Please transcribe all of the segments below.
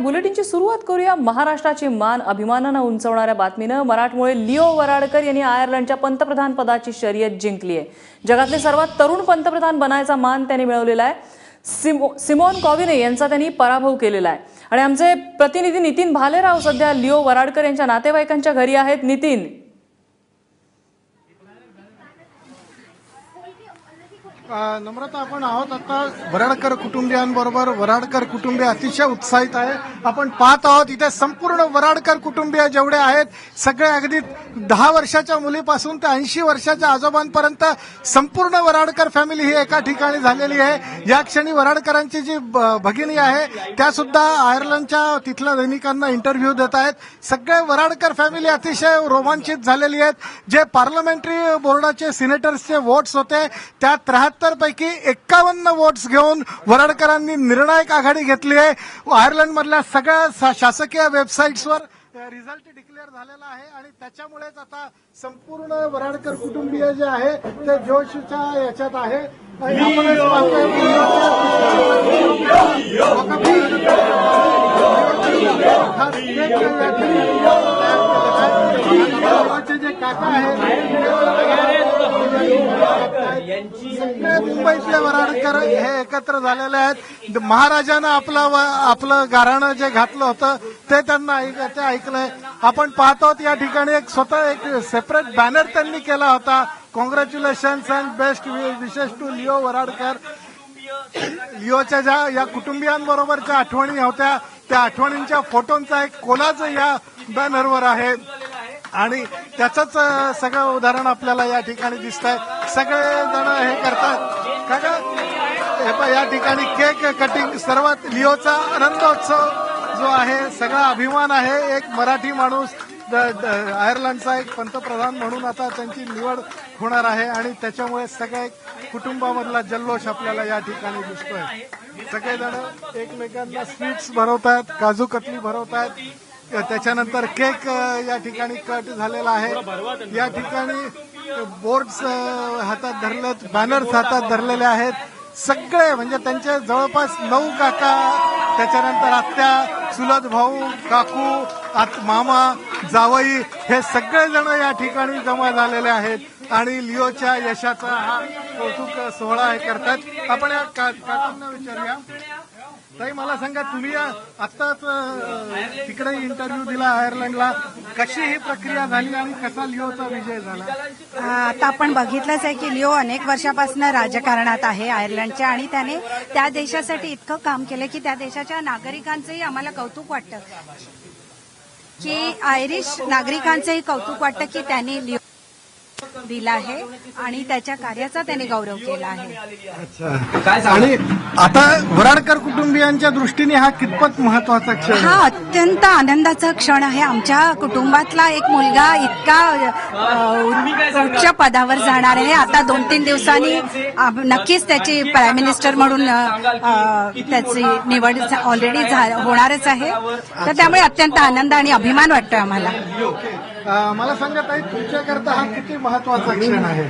बुलेटिनची सुरुवात करूया महाराष्ट्राची मान अभिमानानं उंचवणाऱ्या बातमीनं. मराठमोळे लिओ वराडकर यांनी आयर्लंडच्या पंतप्रधान पदाची शर्यत जिंकली आहे. जगातले सर्वात तरुण पंतप्रधान बनायचा मान त्यांनी मिळवलेला आहे. सिमोन कॉविने यांचा त्यांनी पराभव केलेला आहे. आणि आमचे प्रतिनिधी नितीन भालेराव सध्या लिओ वराडकर यांच्या नातेवाईकांच्या घरी आहेत. नितीन, नम्रता, आपण आहोत आता वराडकर कुटुंबियांबरोबर. वराडकर कुटुंबीय अतिशय उत्साहित आहे. आपण पाहत आहोत इथे संपूर्ण वराडकर कुटुंबीय जेवढे आहेत सगळे, अगदी 10 वर्षाच्या मुलीपासून ते 80 वर्षाच्या आजोबांपर्यंत संपूर्ण वराडकर फॅमिली ही एका ठिकाणी झालेली आहे. या क्षणी वराडकरांची जी भगिनी आहे त्या सुद्धा आयर्लंडच्या तिथल्या दैनिकांना इंटरव्ह्यू देत आहेत. सगळे वराडकर फॅमिली अतिशय रोमांचित झालेली आहेत. जे पार्लमेंटरी बोर्डाचे सिनेटर्सचे वोट्स होते त्यात 73 पैकी 51 वोट्स घेऊन वराडकरांनी निर्णायक आघाडी घेतली आहे. आयर्लंडमधल्या सगळ्या शासकीय वेबसाईट्सवर रिझल्ट डिक्लेअर झालेला आहे आणि त्याच्यामुळेच आता संपूर्ण वराडकर कुटुंबीय जे आहे ते जोशच्या याच्यात आहे. जे काका आहेत मुंबईतले वराडकर हे एकत्र झालेले आहेत. महाराजांना आपलं गाऱ्हाणं जे घातलं होतं ते त्यांना ऐकलंय. आपण पाहतो या ठिकाणी एक स्वतः एक सेपरेट बॅनर त्यांनी केला होता. Congratulations and best wishes to Leo Varadkar. लिओच्या ज्या या कुटुंबियांबरोबरच्या आठवणी होत्या त्या आठवणींच्या फोटोंचा एक कोलाज या बॅनरवर आहे आणि त्याचंच सगळं उदाहरण आपल्याला या ठिकाणी दिसत आहे. सगळे जण हे करतात का या ठिकाणी केक कटिंग, सर्वात लिओचा आनंदोत्सव जो आहे सगळा अभिमान आहे. एक मराठी माणूस आयर्लंडचा एक पंतप्रधान म्हणून आता त्यांची निवड होणार आहे आणि त्याच्यामुळे सगळ्या कुटुंबामधला जल्लोष आपल्याला या ठिकाणी दिसतोय. सगळेजण एकमेकांना स्वीट्स भरवतात, काजू कतली भरवतात. त्याच्यानंतर केक या ठिकाणी कट झालेला आहे. या ठिकाणी बोर्ड्स हातात धरलेत, बॅनर्स हातात धरलेले आहेत. सगळे म्हणजे त्यांचे जवळपास 9 काका, त्याच्यानंतर आत्या, चुलत भाऊ, काकू, मामा, जावई हे सगळेजण या ठिकाणी जमा झालेले आहेत आणि लिओच्या यशाचा हा कौतुक सोहळा हे करतात. आपण या काकांना विचारूया. ताई, मला सांगा, तुम्ही आत्ताच तिकडे इंटरव्ह्यू दिला आयर्लंडला, कशी ही प्रक्रिया झाली आणि कसा लिओचा विजय झाला? आता आपण बघितलंच आहे की लिओ अनेक वर्षापासून राजकारणात आहे आयर्लंडच्या आणि त्याने त्या देशासाठी इतकं काम केलं की त्या देशाच्या नागरिकांचंही आम्हाला कौतुक वाटतं, की आयरिश नागरिकांचंही कौतुक वाटतं की त्यांनी लिओ दिला आहे आणि त्याच्या कार्याचा त्याने गौरव केला आहे. अच्छा, आणि आता वराडकर कुटुंबियांच्या दृष्टीने हा कितपत महत्वाचा क्षण? हा अत्यंत आनंदाचा क्षण आहे. आमच्या कुटुंबातला एक मुलगा इतका उच्च पदावर जाणार आहे. आता 2-3 दिवसांनी नक्कीच त्याची प्राईम मिनिस्टर म्हणून त्याची निवड ऑलरेडी होणारच आहे. तर त्यामुळे अत्यंत आनंद आणि अभिमान वाटतोय आम्हाला. मला सांगा ताई, तुमच्याकरता हा किती महत्वाचा क्षण आहे?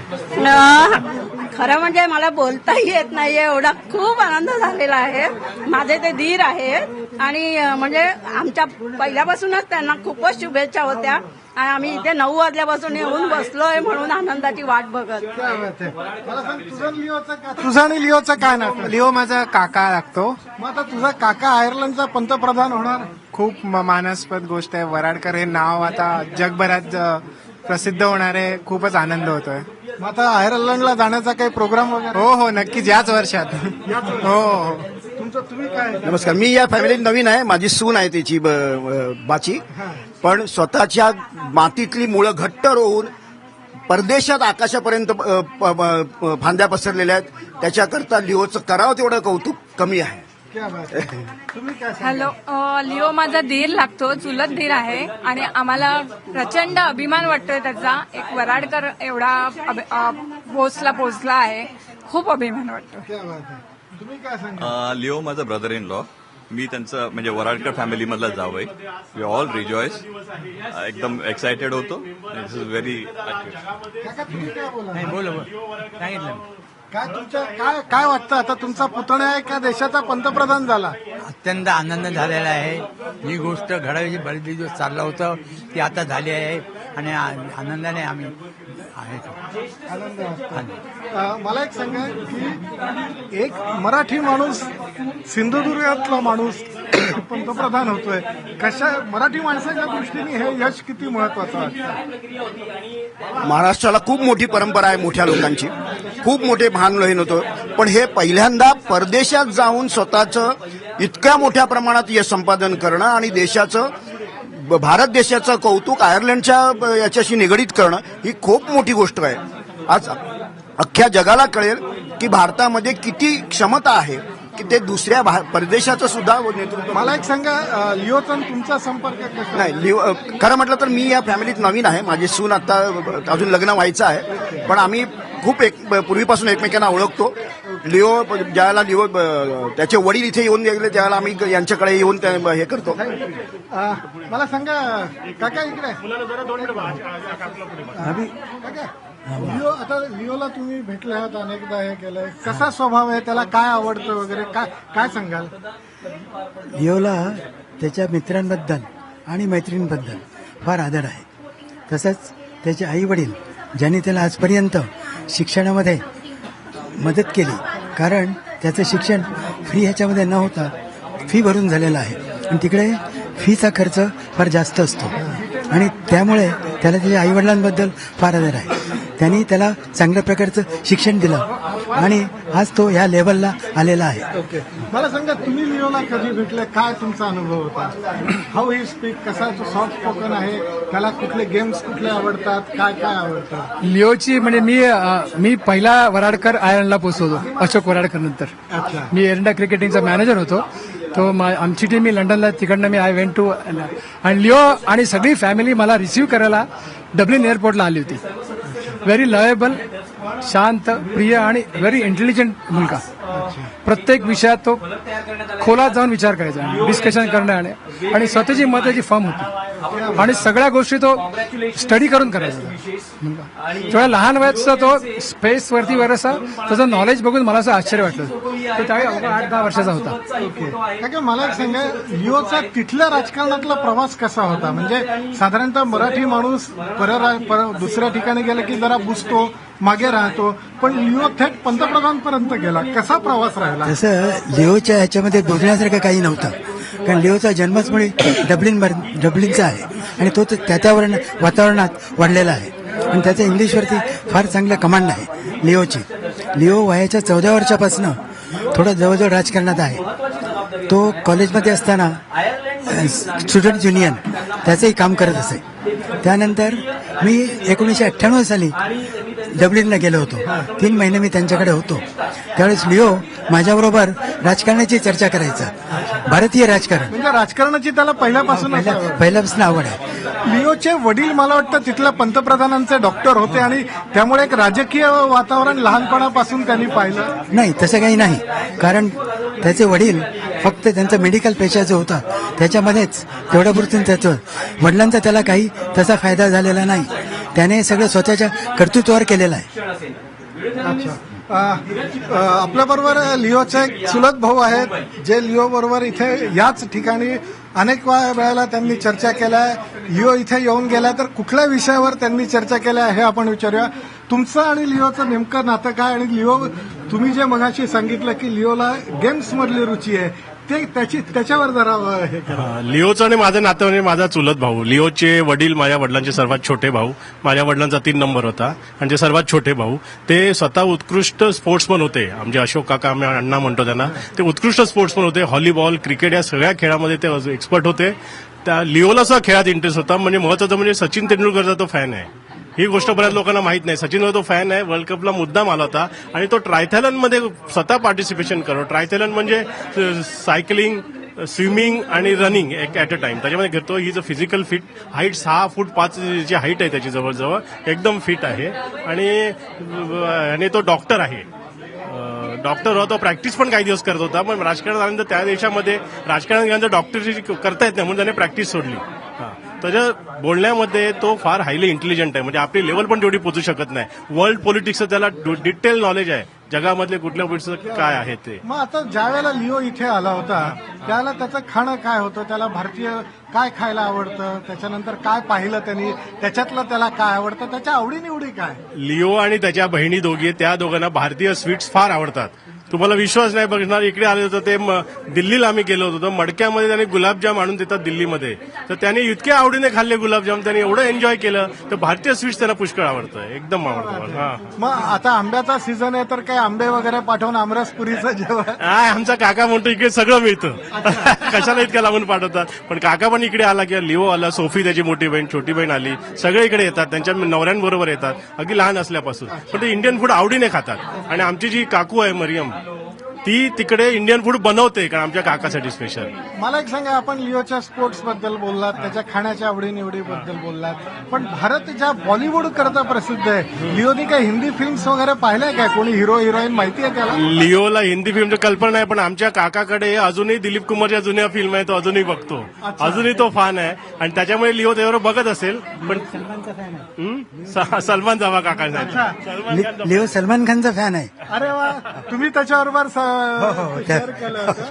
खरं म्हणजे मला बोलताही येत नाहीये, एवढा खूप आनंद झालेला आहे. माझे ते धीर आहेत आणि म्हणजे आमच्या पहिल्यापासूनच त्यांना खूपच शुभेच्छा होत्या आणि आम्ही इथे 9 वाजल्यापासून येऊन बसलोय म्हणून आनंदाची वाट बघत. मला सांग, तुझं आणि लिओचं काय नातं? लिओ माझा काका लागतो. मग आता तुझा काका आयर्लंडचा पंतप्रधान होणार, खूप मानास्पद गोष्ट आहे. वराडकर हे नाव आता जगभरात प्रसिद्ध होणार आहे. खूपच आनंद होतोय. मग आता आयर्लंडला जाण्याचा काही प्रोग्राम वगैरे? हो, नक्कीच याच वर्षात. हो. तुम्ही काय? नमस्कार, मी या फॅमिलीत नवीन आहे. माझी सून आहे त्याची बाची, पण स्वतःच्या मातीतली मुळं घट्ट रोवून परदेशात आकाशापर्यंत फांद्या पसरलेल्या आहेत. त्याच्याकरता लिओचं करावं तेवढं कौतुक कमी आहे. हॅलो, लिओ माझा धीर लागतो, चुलत धीर आहे आणि आम्हाला प्रचंड अभिमान वाटतोय त्याचा. एक वराडकर एवढा पोस्टला पोहोचला आहे, खूप अभिमान वाटतो. तुम्ही काय सांगा? लिओ माझा ब्रदर इन लॉ. मी त्यांचं म्हणजे वराडकर फॅमिली मधला जावई. We all rejoice. एकदम एक्सायटेड होतो. This is very. काय वाटतं आता तुमचा पुतण्या आहे का देशाचा पंतप्रधान झाला? अत्यंत आनंद झालेला आहे. ही गोष्ट घडायची बरेच दिवस चाललं होतं ती आता झाली आहे आणि आनंदाने आम्ही आहे. आनंद वाटतो. मला एक सांगा की एक मराठी माणूस सिंधुदुर्गातला माणूस पंतप्रधान होतोय, कशा मराठी माणसाच्या दृष्टीने हे यश किती महत्वाचं वाटतं? महाराष्ट्राला खूप मोठी परंपरा आहे, मोठ्या लोकांची खूप मोठे महान लहीन होतं, पण हे पहिल्यांदा परदेशात जाऊन स्वतःचं इतक्या मोठ्या प्रमाणात यश संपादन करणं आणि देशाचं भारत देशाचं कौतुक आयर्लंडच्या याच्याशी निगडीत करणं ही खूप मोठी गोष्ट आहे. आज अख्ख्या जगाला कळेल की भारतामध्ये किती क्षमता आहे की ते दुसऱ्या परदेशाचं सुद्धा नेतृत्व. मला एक सांगा, लिओचा तुमचा संपर्क कसा? नाही, खरं म्हटलं तर मी या फॅमिलीत नवीन आहे. माझी सून आता अजून लग्न व्हायचं आहे, पण आम्ही खूप पूर्वीपासून एकमेकांना ओळखतो. लिओ ज्यावेळेला त्याचे वडील इथे येऊन गेले त्यावेळेला आम्ही यांच्याकडे येऊन हे करतो. मला सांगा काका इकडे काका, लिओ आता लिओला तुम्ही भेटले आहात, अनेकदा हे केलंय, कसा स्वभाव आहे, त्याला काय आवडतं वगैरे काय सांगाल? लिओला त्याच्या मित्रांबद्दल आणि मैत्रिणींबद्दल फार आदर आहे. तसंच त्याचे आई वडील ज्यांनी त्याला आजपर्यंत शिक्षणामध्ये मदत केली, कारण त्याचं शिक्षण फ्री ह्याच्यामध्ये न होता फी भरून झालेलं आहे आणि तिकडे फीचा खर्च फार जास्त असतो आणि त्यामुळे त्याला त्याच्या आईवडिलांबद्दल फार आदर आहे. त्यांनी त्याला चांगल्या प्रकारचं शिक्षण दिलं आणि आज तो ह्या लेवलला आलेला आहे. ओके, मला सांगा तुम्ही लिओला कधी भेटले, काय तुमचा अनुभव होता? हाऊ ही स्पीक, कसा तो सॉफ्ट स्पोकन आहे, त्याला कुठले गेम्स कुठले आवडतात, काय आवडतं? लिओची म्हणजे मी पहिला वराडकर आयर्लंडला पोहोचवतो अशोक वराडकर नंतर. अच्छा, मी एरंडा क्रिकेटिंगचा मॅनेजर होतो. तो आमची टीम मी लंडनला, तिकडनं मी आय वेंट टू, आणि लिओ आणि सगळी फॅमिली मला रिसीव्ह करायला डब्लिन एअरपोर्टला आली होती. व्हेरी लवेबल, शांत, प्रिय आणि व्हेरी इंटेलिजंट मुलगा. प्रत्येक विषयात तो खोलात जाऊन विचार करायचा, डिस्कशन करणं आणि स्वतःची मताची फॉर्म होती आणि सगळ्या गोष्टी तो स्टडी करून करायचा मुलगा. तेवढ्या लहान वयात सुद्धा तो स्पेस वरती वरसा त्याचं नॉलेज बघून मला असं आश्चर्य वाटलं. तो त्यावेळी 8-10 वर्षाचा होता. ओके, का मला एक सांगा, लिओचा तिथल्या राजकारणातला प्रवास कसा होता? म्हणजे साधारणतः मराठी माणूस दुसऱ्या ठिकाणी गेला की जरा बुजतो, मागे राहतो, पण लिओ थेट पंतप्रधानपर्यंत गेला. कसा प्रवास राहिला? तसं लिओच्या ह्याच्यामध्ये बोलण्यासारखं काही नव्हतं, कारण लिओचा जन्मच मुळे डब्लिनचा आहे आणि तो त्या वातावरणात वाढलेला आहे आणि त्याच्या इंग्लिशवरती फार चांगला कमांड आहे लिओची. लिओ वयाच्या 14 वर्षापासून थोडं जवळजवळ राजकारणात आहे. तो कॉलेजमध्ये असताना स्टुडंट युनियन त्याचंही काम करत असे. त्यानंतर मी 1998 साली डब्लिनला गेलो होतो. 3 महिने मी त्यांच्याकडे होतो. त्यावेळेस लिओ माझ्याबरोबर राजकारणाची चर्चा करायचा, भारतीय राजकारण. म्हणजे राजकारणाची त्याला पहिल्यापासून आवड आहे. लिओचे वडील मला वाटतं तिथल्या पंतप्रधानांचे डॉक्टर होते आणि त्यामुळे एक राजकीय वातावरण लहानपणापासून त्यांनी पाहिलं. नाही, तसं काही नाही, कारण त्याचे वडील फक्त त्यांचा मेडिकल पेशा जो होता त्याच्यामध्येच तेवढ्यापुरतून त्याचं वडिलांचा त्याला काही तसा फायदा झालेला नाही. त्याने सगळं स्वतःच्या कर्तृत्वावर केलेलं आहे. आपल्या बरोबर लिओचे एक चुलत भाऊ आहेत जे लिओ बरोबर इथे याच ठिकाणी अनेक वेळेला त्यांनी चर्चा केल्या. लिओ इथे येऊन गेला तर कुठल्या विषयावर त्यांनी चर्चा केल्या हे आपण विचारूया. तुमचं आणि लिओचं नेमकं नातं काय? आणि लिओ, तुम्ही जे मगाशी सांगितलं की लिओला गेम्स मधली रुची आहे, ते त्याच्यावर जरा हे करा. लिओचं आणि माझं नातं म्हणजे माझा चुलत भाऊ. लिओचे वडील माझ्या वडिलांचे सर्वात छोटे भाऊ. माझ्या वडिलांचा 3 नंबर होता आणि ते सर्वात छोटे भाऊ. ते स्वतः उत्कृष्ट स्पोर्ट्समन होते. आमचे अशोक काका, आम्ही अण्णा म्हणतो त्यांना. ते उत्कृष्ट स्पोर्ट्समन होते. व्हॉलीबॉल, क्रिकेट या सगळ्या खेळामध्ये ते एक्सपर्ट होते. त्या लिओला सुद्धा खेळात इंटरेस्ट होता. म्हणजे महत्वाचं म्हणजे सचिन तेंडुलकरचा तो फॅन आहे. ही गोष्ट बऱ्याच लोकांना माहित नाही. सचिनवर तो फॅन आहे. वर्ल्ड कपला मुद्दाम आला होता आणि तो ट्रायथॅलनमध्ये स्वतः पार्टिसिपेशन करतो. ट्रायथॅलन म्हणजे सायकलिंग, स्विमिंग आणि रनिंग ऍट अ टाइम त्याच्यामध्ये घेतो. ही जो फिजिकल फिट, हाईट 6 फूट 5 जी हाईट आहे त्याची जवळजवळ, एकदम फिट आहे आणि तो डॉक्टर आहे. डॉक्टर होता. प्रॅक्टिस पण काही दिवस करत होता, पण राजकारणात आल्यानंतर त्या देशामध्ये राजकारणात गेल्यानंतर डॉक्टरची करता येत नाही म्हणून त्याने प्रॅक्टिस सोडली. त्याच्या बोलण्यामध्ये तो फार हायली इंटेलिजंट आहे. म्हणजे आपली लेवल पण तेवढी पोचू शकत नाही. वर्ल्ड पॉलिटिक्सचं त्याला डिटेल नॉलेज आहे, जगामधले कुठल्या पॉलिटिक्सचं काय आहे ते. मग आता ज्या वेळेला लिओ इथे आला होता त्याला त्याचं खाणं काय होतं, त्याला भारतीय काय खायला आवडतं, त्याच्यानंतर काय पाहिलं त्यांनी, त्याच्यातलं त्याला काय आवडतं, त्याच्या आवडीनिवडी काय? लिओ आणि त्याच्या बहिणी दोघी, त्या दोघांना भारतीय स्वीट्स फार आवडतात. तुम्हाला विश्वास नाही बघणार, इकडे आले होतं ते दिल्लीला आम्ही गेलो होतो, मडक्यामध्ये त्यांनी गुलाबजाम आणून देतात दिल्लीमध्ये. तर त्यांनी इतक्या आवडीने खाल्ले गुलाबजाम, त्यांनी एवढं एन्जॉय केलं. तर भारतीय स्वीट्स त्यांना पुष्कळ आवडतं, एकदम आवडतं. हा, मग आता आंब्याचा सीझन आहे तर काय आंबे वगैरे पाठवून आमरसपुरीचं जेवण? आमचा काका म्हणतो इकडे सगळं मिळतं. कशाला इतक्या लावून पाठवतात. पण काका पण इकडे आला किंवा लिओ आला, सोफी त्याची मोठी बहीण, छोटी बहीण आली, सगळे इकडे येतात, त्यांच्या नवऱ्यांबरोबर येतात, अगदी लहान असल्यापासून. पण ते इंडियन फूड आवडीने खातात. आणि आमची जी काकू आहे मरियम, ती तिकडे इंडियन फूड बनवते, कारण आमच्या काकासाठी स्पेशल. मला एक सांगा, आपण लिओच्या स्पोर्ट्स बद्दल बोललात, त्याच्या खाण्याच्या आवडीनिवडीबद्दल बोललात, पण भारत ज्या बॉलिवूड करता प्रसिद्ध आहे, लिओनी काही हिंदी फिल्म्स वगैरे पाहिल्या काय? कोणी हिरो हिरोईन माहिती आहे त्याला? लिओला हिंदी फिल्मची कल्पना नाही, पण आमच्या काकाकडे अजूनही दिलीप कुमारच्या जुन्या फिल्म आहे, तो अजूनही बघतो, अजूनही तो फॅन आहे. आणि त्याच्यामुळे लिओ त्यावर बघत असेल. पण सलमान जावा काका लिओ सलमान खानचा फॅन आहे. अरे वा, तुम्ही त्याच्याबरोबर हो, शेअर केलं होतं.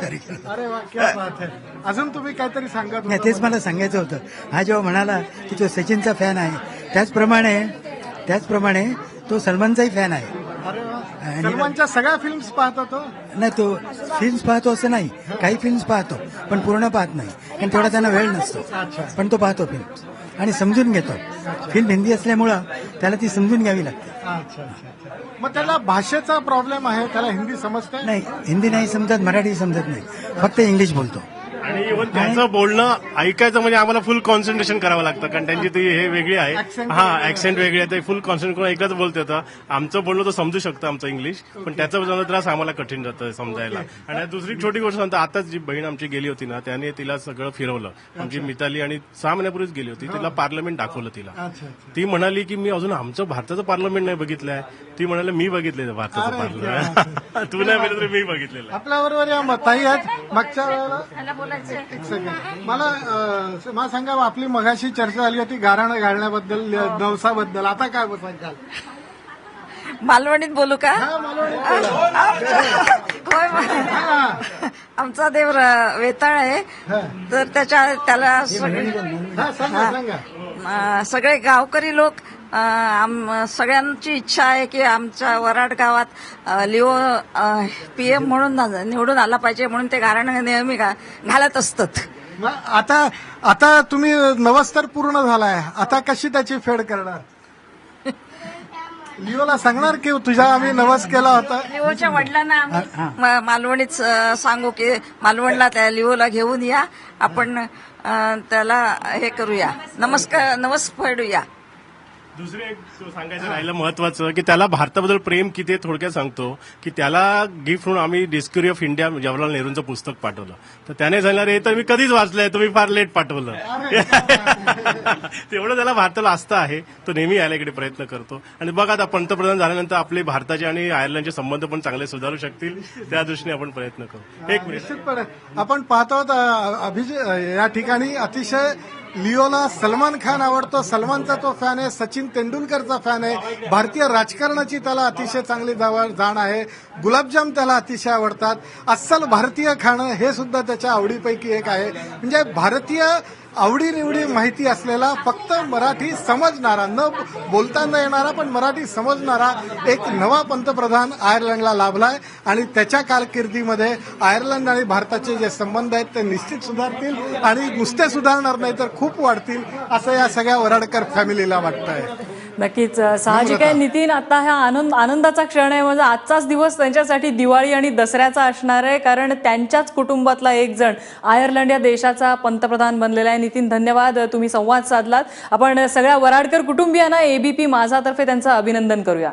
अरे वा, क्या बात आहे. अजून तुम्ही काहीतरी सांगत नाही, होता. तेच मला सांगायचं होतं. हा जेव्हा म्हणाला की तो सचिनचा फॅन आहे, त्याचप्रमाणे तो सलमानचाही फॅन आहे. अरे वा, सलमानच्या सगळ्या फिल्म्स पाहतो तो? नाही, तो फिल्म्स पाहतो असं नाही, काही फिल्म्स पाहतो पण पूर्ण पाहत नाही, कारण तेवढा त्यांना वेळ नसतो. पण तो पाहतो फिल्म्स आणि समजून घेतो. फिल्म हिंदी असल्यामुळं त्याला ती समजून घ्यावी लागते. अच्छा. मग त्याला भाषेचा प्रॉब्लेम आहे, त्याला हिंदी समजते? नाही, हिंदी नाही समजत, मराठी समजत नाही, फक्त इंग्लिश बोलतो. आणि इव्हन त्यांचं बोलणं ऐकायचं म्हणजे आम्हाला फुल कॉन्सन्ट्रेशन करावं लागतं, कारण त्यांची ती हे वेगळी आहे. हा, ऍक्सेंट वेगळी आहे, ते फुल कॉन्सन्ट्रेट करून ऐकत बोलते होतं. आमचं बोलणं तो समजू शकतं, आमचं इंग्लिश, पण त्याचा जरा त्रास आम्हाला कठीण जातं समजायला. आणि दुसरी छोटी गोष्ट सांगतो, आताच जी बहीण आमची गेली होती ना, त्याने तिला सगळं फिरवलं. आमची मिताली आणि 6 महिन्यापूर्वीच गेली होती, तिला पार्लमेंट दाखवलं तिला. ती म्हणाली की मी अजून आमचं भारताचं पार्लमेंट नाही बघितलंय. ती म्हणाली मी बघितलेलं भारताचं पार्लमेंट. तू नाही बघितलं, मी बघितलेलं. आपल्याबरोबर या ताई आहेत. मागच्या वेळेला मला सांगा, आपली मगाशी चर्चा झाली होती गाराणं घालण्याबद्दल, नवसाबद्दल. आता काय सांगाल? मालवणीत बोलू का? होय, आमचा देव वेताळ आहे, तर त्याला सगळे गावकरी लोक, सगळ्यांची इच्छा आहे की आमच्या वराड गावात लिओ PM म्हणून निवडून आला पाहिजे, म्हणून ते गाणं नेहमी घालत असतात. आता तुम्ही नवस तर पूर्ण झालाय, आता कशी त्याची फेड करणार? लिओला सांगणार की तुझा आम्ही नवस केला होता? लिओच्या वडिलांना आम्ही मालवणीत सांगू की मालवणला त्या लिओला घेऊन या, आपण त्याला हे करूया, नवस फेडूया. दुसरे एक सांगायचं राहिलं महत्वाचं, की त्याला भारताबद्दल प्रेम किती, थोडक्यात सांगतो की त्याला गिफ्ट म्हणून आम्ही डिस्कवरी ऑफ इंडिया जवाहरलाल नेहरूंचं पुस्तक पाठवलं. तर त्याने सांगणार हे तर मी कधीच वाचलंय, तुम्ही फार लेट पाठवलं. तेवढं त्याला भारताला आस्था आहे, तो नेहमी यायला इकडे प्रयत्न करतो. आणि बघा, आता पंतप्रधान झाल्यानंतर आपले भारताचे आणि आयर्लंडचे संबंध पण चांगले सुधारू शकतील, त्या दृष्टीने आपण प्रयत्न करू. एक मिनिट. निश्चितपणे आपण पाहतो या ठिकाणी अतिशय लिओला सलमान खान आवडतो, सलमानचा तो फॅन आहे, सचिन तेंडुलकरचा फॅन आहे, भारतीय राजकारणाची त्याला अतिशय चांगली जाण आहे, गुलाबजाम त्याला अतिशय आवडतात, अस्सल भारतीय खाणं हे सुद्धा त्याच्या आवडीपैकी एक आहे. म्हणजे भारतीय आवडीनिवडी माहिती असलेला, फक्त मराठी समजणारा, न बोलता न येणारा पण मराठी समजणारा एक नवा पंतप्रधान आयर्लंडला लाभलाय. आणि त्याच्या कारकिर्दीमध्ये आयर्लंड आणि भारताचे जे संबंध आहेत ते निश्चित सुधारतील, आणि नुसते सुधारणार नाही तर खूप वाढतील, असं या सगळ्या वराडकर फॅमिलीला वाटतंय. नक्कीच, साहजिक आहे नितीन. आता हा आनंदाचा क्षण आहे, म्हणजे आजचाच दिवस त्यांच्यासाठी दिवाळी आणि दसऱ्याचा असणार आहे, कारण त्यांच्याच कुटुंबातला एक जण आयर्लंड या देशाचा पंतप्रधान बनलेला आहे. नितीन, धन्यवाद, तुम्ही संवाद साधलात. आपण सगळ्या वराडकर कुटुंबियांना ABP माझातर्फे त्यांचं अभिनंदन करूया.